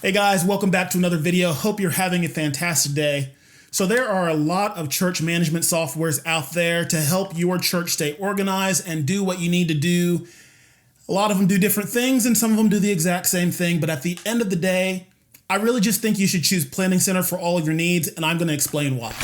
Hey guys, welcome back to another video. Hope you're having a fantastic day. So there are a lot of church management softwares out there to help your church stay organized and do what you need to do. A lot of them do different things and some of them do the exact same thing. But at the end of the day, I really just think you should choose Planning Center for all of your needs, and I'm going to explain why.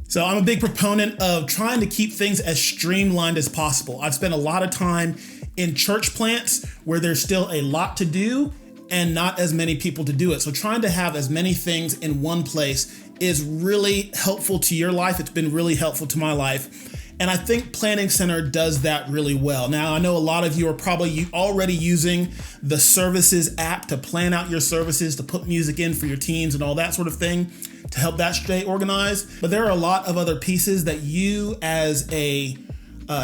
So I'm a big proponent of trying to keep things as streamlined as possible. I've spent a lot of time in church plants where there's still a lot to do and not as many people to do it. So trying to have as many things in one place is really helpful to your life. It's been really helpful to my life. And I think Planning Center does that really well. Now, I know a lot of you are probably already using the Services app to plan out your services, to put music in for your teams and all that sort of thing to help that stay organized. But there are a lot of other pieces that you as a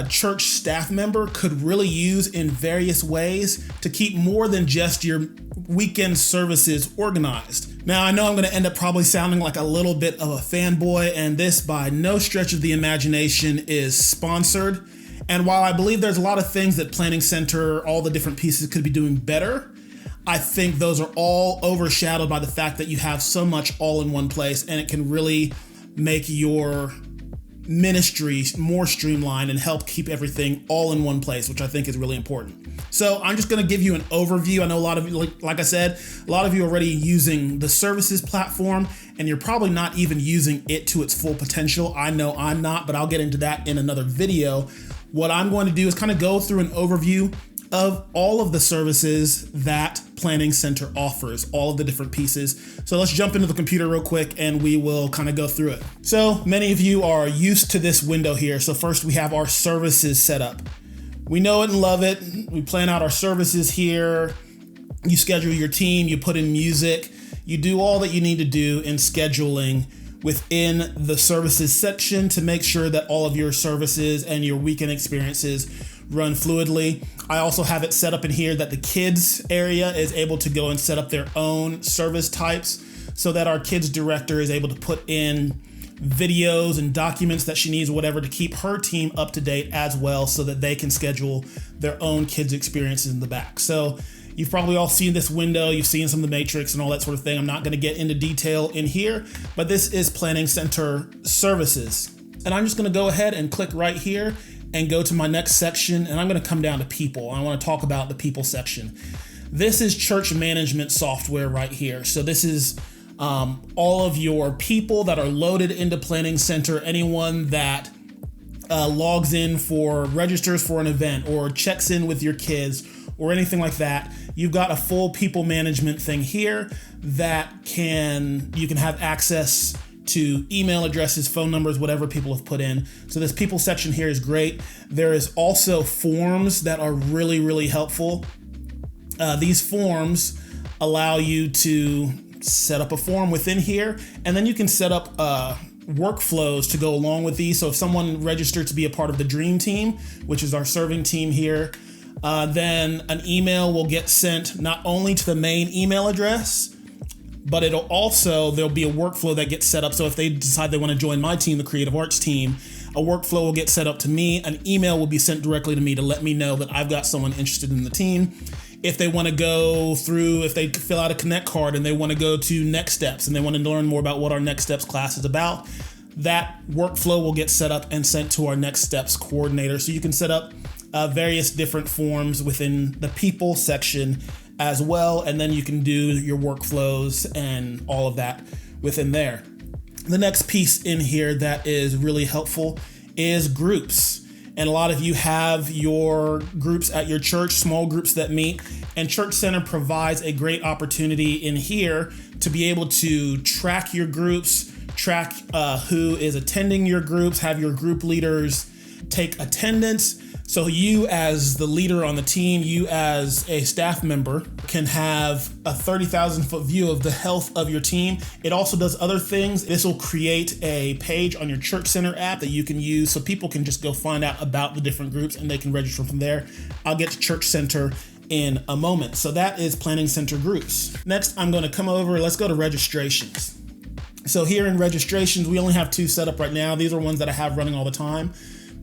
church staff member could really use in various ways to keep more than just your weekend services organized. Now, I know I'm going to end up probably sounding like a little bit of a fanboy, and this by no stretch of the imagination is sponsored. And while I believe there's a lot of things that Planning Center, all the different pieces could be doing better, I think those are all overshadowed by the fact that you have so much all in one place, and it can really make your ministry more streamlined and help keep everything all in one place, which I think is really important. So I'm just going to give you an overview. I know a lot of you, like I said, a lot of you are already using the Services platform, and you're probably not even using it to its full potential. I know I'm not, but I'll get into that in another video. What I'm going to do is kind of go through an overview of all of the services that Planning Center offers, all of the different pieces. So let's jump into the computer real quick and we will kind of go through it. So many of you are used to this window here. So first we have our services set up. We know it and love it. We plan out our services here. You schedule your team, you put in music, you do all that you need to do in scheduling within the services section to make sure that all of your services and your weekend experiences run fluidly. I also have it set up in here that the kids area is able to go and set up their own service types so that our kids director is able to put in videos and documents that she needs, whatever, to keep her team up to date as well so that they can schedule their own kids experiences in the back. So you've probably all seen this window, you've seen some of the matrix and all that sort of thing. I'm not going to get into detail in here, but this is Planning Center Services. And I'm just going to go ahead and click right here and go to my next section, and I'm going to come down to people. I want to talk about the people section. This is church management software right here. So this is all of your people that are loaded into Planning Center, anyone that logs in registers for an event or checks in with your kids or anything like that. You've got a full people management thing here that you can have access to email addresses, phone numbers, whatever people have put in. So this people section here is great. There is also forms that are really, really helpful. These forms allow you to set up a form within here, and then you can set up workflows to go along with these. So if someone registered to be a part of the Dream Team, which is our serving team here, then an email will get sent not only to the main email address, but there'll be a workflow that gets set up. So if they decide they want to join my team, the Creative Arts team, a workflow will get set up to me. An email will be sent directly to me to let me know that I've got someone interested in the team. If they want to go through, if they fill out a Connect card and they want to go to Next Steps and they want to learn more about what our Next Steps class is about, that workflow will get set up and sent to our Next Steps coordinator. So you can set up various different forms within the people section as well, and then you can do your workflows and all of that within there. The next piece in here that is really helpful is groups. And a lot of you have your groups at your church, small groups that meet, and Church Center provides a great opportunity in here to be able to track your groups, track who is attending your groups, have your group leaders take attendance. So you as the leader on the team, you as a staff member can have a 30,000 foot view of the health of your team. It also does other things. This will create a page on your Church Center app that you can use so people can just go find out about the different groups and they can register from there. I'll get to Church Center in a moment. So that is Planning Center groups. Next, I'm going to come over, let's go to registrations. So here in registrations, we only have 2 set up right now. These are ones that I have running all the time.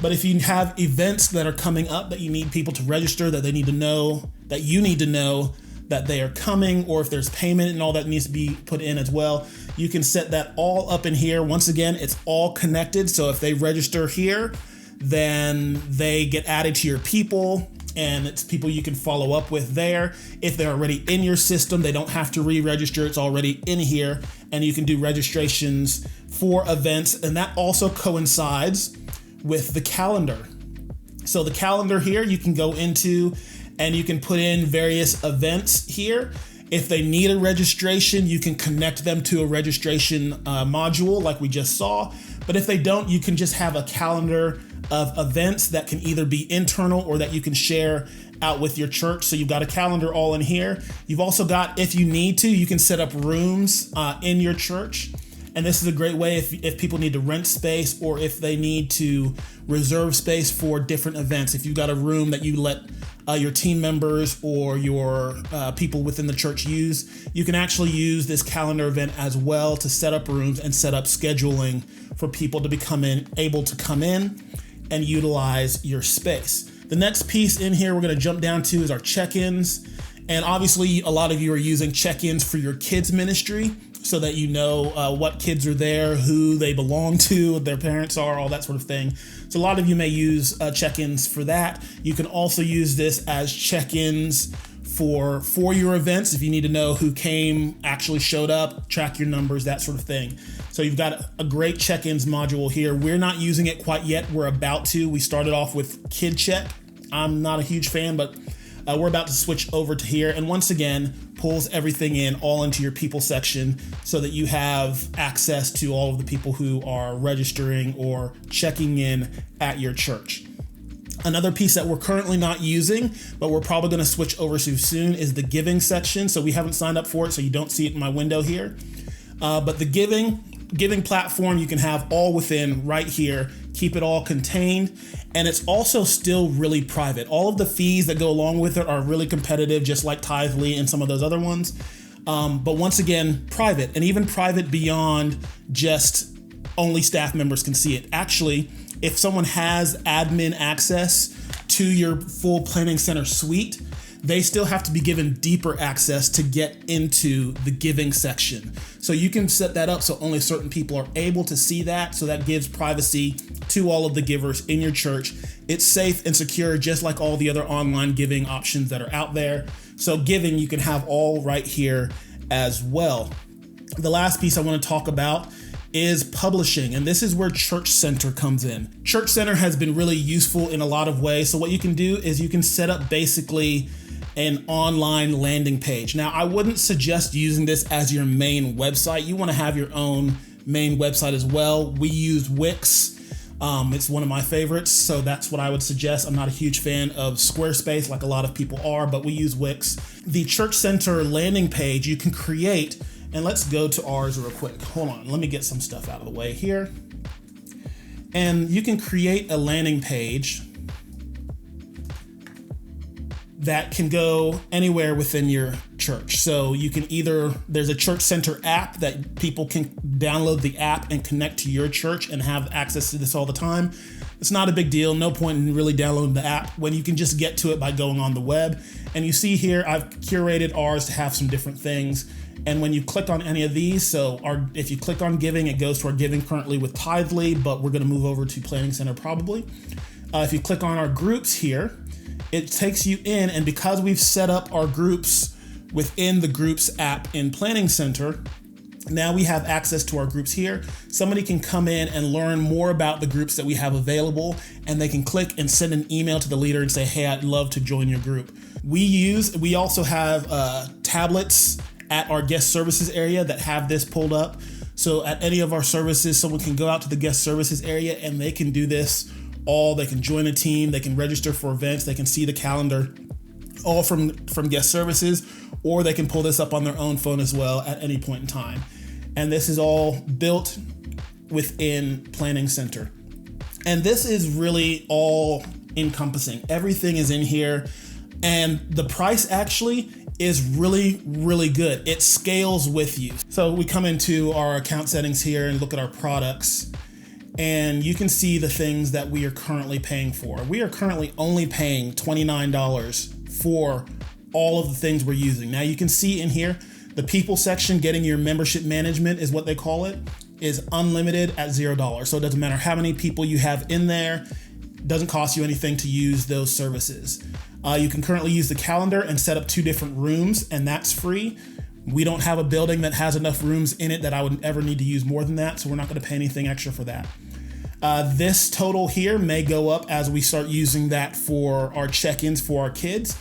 But if you have events that are coming up that you need people to register, that they need to know that you need to know that they are coming, or if there's payment and all that needs to be put in as well. You can set that all up in here. Once again, it's all connected. So if they register here, then they get added to your people, and it's people you can follow up with there. If they're already in your system, they don't have to re-register. It's already in here, and you can do registrations for events. And that also coincides with the calendar. So the calendar here, you can go into and you can put in various events here. If they need a registration, you can connect them to a registration module like we just saw. But if they don't, you can just have a calendar of events that can either be internal or that you can share out with your church. So you've got a calendar all in here. You've also got, if you need to, you can set up rooms in your church. And this is a great way if people need to rent space, or if they need to reserve space for different events. If you've got a room that you let your team members or your people within the church use, you can actually use this calendar event as well to set up rooms and set up scheduling for people to become able to come in and utilize your space. The next piece in here we're going to jump down to is our check-ins. And obviously a lot of you are using check-ins for your kids ministry, so that you know what kids are there, who they belong to, what their parents are, all that sort of thing. So a lot of you may use check-ins for that. You can also use this as check-ins for your events. If you need to know who came, actually showed up, track your numbers, that sort of thing. So you've got a great check-ins module here. We're not using it quite yet. We're about to. We started off with Kid Check. I'm not a huge fan, but we're about to switch over to here. And once again, pulls everything in all into your people section so that you have access to all of the people who are registering or checking in at your church. Another piece that we're currently not using, but we're probably going to switch over to soon, is the giving section. So we haven't signed up for it, so you don't see it in my window here. But the giving platform, you can have all within right here, keep it all contained. And it's also still really private. All of the fees that go along with it are really competitive, just like Tithely and some of those other ones. But once again, private, and even private beyond just only staff members can see it. Actually, if someone has admin access to your full Planning Center suite, they still have to be given deeper access to get into the giving section. So you can set that up so only certain people are able to see that. So that gives privacy to all of the givers in your church. It's safe and secure, just like all the other online giving options that are out there. So giving, you can have all right here as well. The last piece I want to talk about is publishing, and this is where Church Center comes in. Church Center has been really useful in a lot of ways. So what you can do is you can set up basically an online landing page. Now, I wouldn't suggest using this as your main website. You want to have your own main website as well. We use Wix. It's one of my favorites, so that's what I would suggest. I'm not a huge fan of Squarespace like a lot of people are, but we use Wix. The Church Center landing page you can create, and let's go to ours real quick. Hold on, let me get some stuff out of the way here. And you can create a landing page that can go anywhere within your church. So you can there's a Church Center app that people can download the app and connect to your church and have access to this all the time. It's not a big deal. No point in really downloading the app when you can just get to it by going on the web. And you see here, I've curated ours to have some different things. And when you click on any of these, if you click on giving, it goes to our giving currently with Tithely, but we're going to move over to Planning Center probably. If you click on our groups here, it takes you in, and because we've set up our groups within the Groups app in Planning Center, now we have access to our groups here. Somebody can come in and learn more about the groups that we have available, and they can click and send an email to the leader and say, hey, I'd love to join your group. We also have tablets at our guest services area that have this pulled up. So at any of our services, someone can go out to the guest services area and they can do this. They can join a team, they can register for events, they can see the calendar, all from guest services, or they can pull this up on their own phone as well at any point in time. And this is all built within Planning Center. And this is really all encompassing. Everything is in here, and the price actually is really, really good. It scales with you. So we come into our account settings here and look at our products, and you can see the things that we are currently paying for. We are currently only paying $29 for all of the things we're using. Now you can see in here, the people section, getting your membership management is what they call it, is unlimited at $0. So it doesn't matter how many people you have in there. It doesn't cost you anything to use those services. You can currently use the calendar and set up 2 different rooms, and that's free. We don't have a building that has enough rooms in it that I would ever need to use more than that, so we're not going to pay anything extra for that. This total here may go up as we start using that for our check-ins for our kids.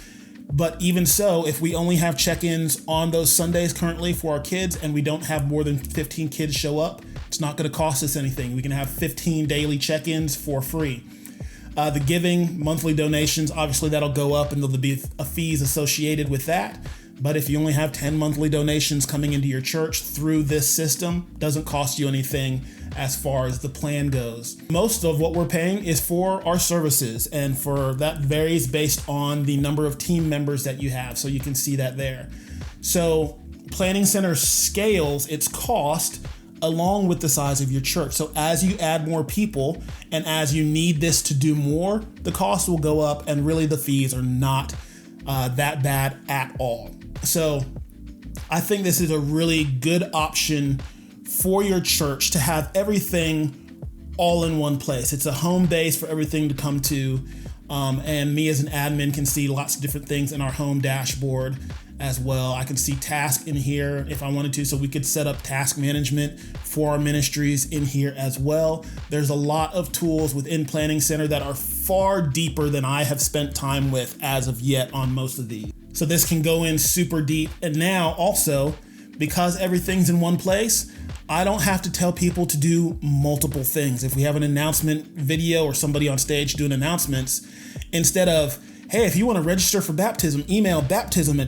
But even so, if we only have check-ins on those Sundays currently for our kids and we don't have more than 15 kids show up, it's not going to cost us anything. We can have 15 daily check-ins for free. The giving, monthly donations, obviously that'll go up and there'll be fees associated with that. But if you only have 10 monthly donations coming into your church through this system, doesn't cost you anything as far as the plan goes. Most of what we're paying is for our services, and for that varies based on the number of team members that you have. So you can see that there. So Planning Center scales its cost along with the size of your church. So as you add more people and as you need this to do more, the cost will go up, and really the fees are not that bad at all. So I think this is a really good option for your church to have everything all in one place. It's a home base for everything to come to. And me as an admin can see lots of different things in our home dashboard as well. I can see tasks in here if I wanted to, so we could set up task management for our ministries in here as well. There's a lot of tools within Planning Center that are far deeper than I have spent time with as of yet on most of these. So this can go in super deep. And now also, because everything's in one place, I don't have to tell people to do multiple things. If we have an announcement video or somebody on stage doing announcements, instead of, hey, if you want to register for baptism, email baptism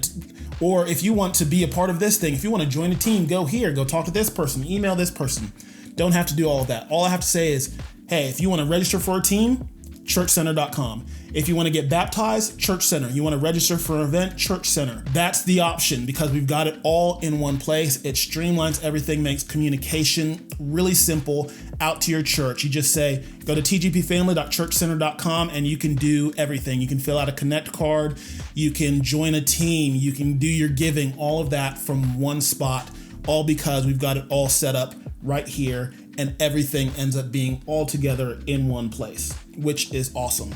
or if you want to be a part of this thing, if you want to join a team, go here, go talk to this person, email this person. Don't have to do all of that. All I have to say is, hey, if you want to register for a team, churchcenter.com. If you want to get baptized, Church Center. You want to register for an event, Church Center. That's the option because we've got it all in one place. It streamlines everything, makes communication really simple out to your church. You just say, go to tgpfamily.churchcenter.com and you can do everything. You can fill out a connect card. You can join a team. You can do your giving, all of that from one spot, all because we've got it all set up right here, and everything ends up being all together in one place, which is awesome.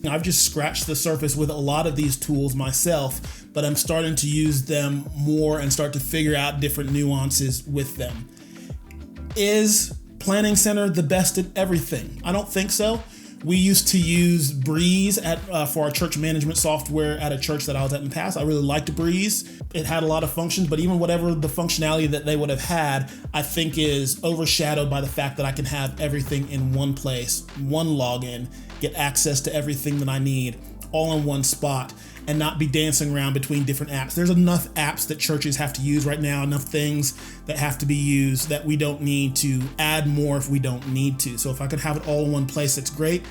I've just scratched the surface with a lot of these tools myself, but I'm starting to use them more and start to figure out different nuances with them. Is Planning Center the best at everything? I don't think so. We used to use Breeze for our church management software at a church that I was at in the past. I really liked Breeze. It had a lot of functions, but even whatever the functionality that they would have had, I think is overshadowed by the fact that I can have everything in one place, one login, get access to everything that I need all in one spot, and not be dancing around between different apps. There's enough apps that churches have to use right now, enough things that have to be used that we don't need to add more if we don't need to. So if I could have it all in one place, that's great.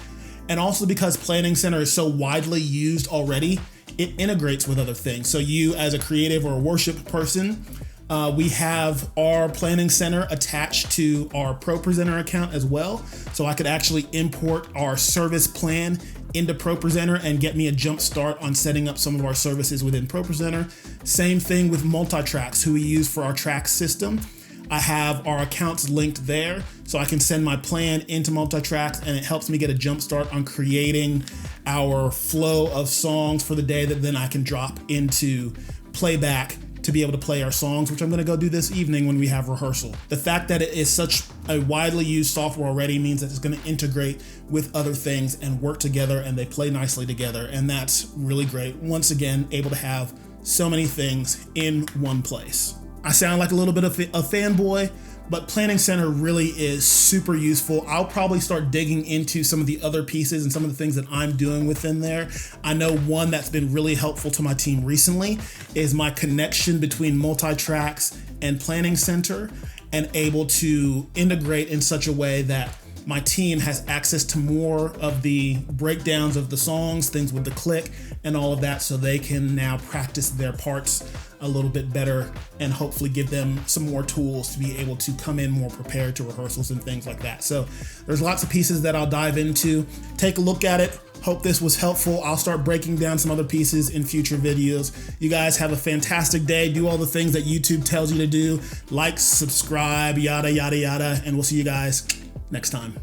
And also because Planning Center is so widely used already, it integrates with other things. So you as a creative or a worship person, we have our Planning Center attached to our Pro Presenter account as well. So I could actually import our service plan into Pro Presenter and get me a jump start on setting up some of our services within Pro Presenter. Same thing with Multitracks, who we use for our track system. I have our accounts linked there, so I can send my plan into Multitracks, and it helps me get a jump start on creating our flow of songs for the day that then I can drop into playback to be able to play our songs, which I'm going to go do this evening when we have rehearsal. The fact that it is such a widely used software already means that it's going to integrate with other things and work together, and they play nicely together, and that's really great. Once again, able to have so many things in one place. I sound like a little bit of a fanboy, but Planning Center really is super useful. I'll probably start digging into some of the other pieces and some of the things that I'm doing within there. I know one that's been really helpful to my team recently is my connection between Multitracks and Planning Center, and able to integrate in such a way that my team has access to more of the breakdowns of the songs, things with the click and all of that, so they can now practice their parts a little bit better and hopefully give them some more tools to be able to come in more prepared to rehearsals and things like that. So there's lots of pieces that I'll dive into. Take a look at it. Hope this was helpful. I'll start breaking down some other pieces in future videos. You guys have a fantastic day. Do all the things that YouTube tells you to do. Like, subscribe, yada, yada, yada, and we'll see you guys next time.